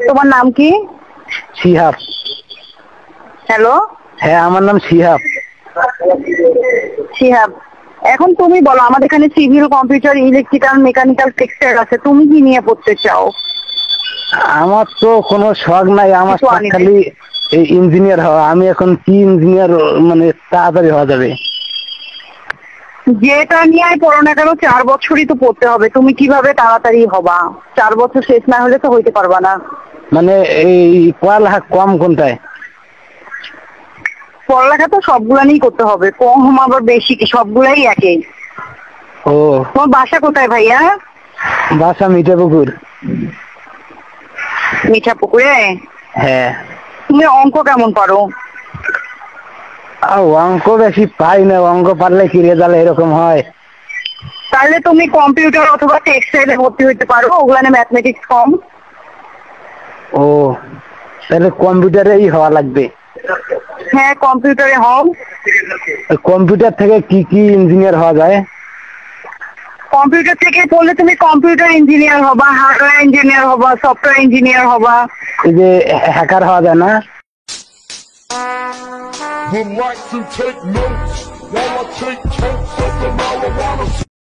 তোমার নাম কি? শিহাব। হ্যালো, হ্যাঁ, আমার নাম শিহাব। শিহাব, এখন তুমি বলো, আমাদের এখানে civil, computer, electrical, mechanical, textile আছে, তুমি কি নিয়ে পড়তে চাও? আমার তো কোনো শখ নাই, আমার কিছু শখ আনি নাই। খালি এই ইঞ্জিনিয়ার হওয়া। আমি এখন কি ইঞ্জিনিয়ার মানে তাড়াতাড়ি হওয়া যাবে? যেটা নিয়ে পড়ো না কেন 4 বছরই তো পড়তে হবে। তুমি কিভাবে তাড়াতাড়ি হবা? 4 বছর শেষ না হলে তো হইতে পারবা না। মানে এই পড়ালেখা কম কোনটায়? পড়ালেখা তো সবগুলা নিয়েই করতে হবে, কম আবার বেশি কি, সবগুলাই একই। ও, তোমার বাসা কোথায় ভাইয়া? বাসা মিঠাপুকুর। মিঠাপুকুরে? হ্যাঁ। তুমি অঙ্ক কেমন পারো? অঙ্ক বেশি পাই না, অঙ্ক পারলে কি রেজাল্ট এরকম হয়? তাহলে তুমি কম্পিউটার অথবা টেক্সটাইলে ভর্তি হইতে পারো, ওগুলানে ম্যাথমেটিক্স কম। ও, তাহলে কম্পিউটারেই হওয়া লাগবে। হ্যাঁ, কম্পিউটারে হও। কম্পিউটার থেকে কি কি ইঞ্জিনিয়ার হওয়া যায়? কম্পিউটার থেকে পড়লে তুমি কম্পিউটার ইঞ্জিনিয়ার হবা, হার্ডওয়্যার ইঞ্জিনিয়ার হবা, সফটওয়্যার ইঞ্জিনিয়ার হবা। এই যে হ্যাকার হওয়া যায় না? Would like to take notes while I take totes of the marijuana.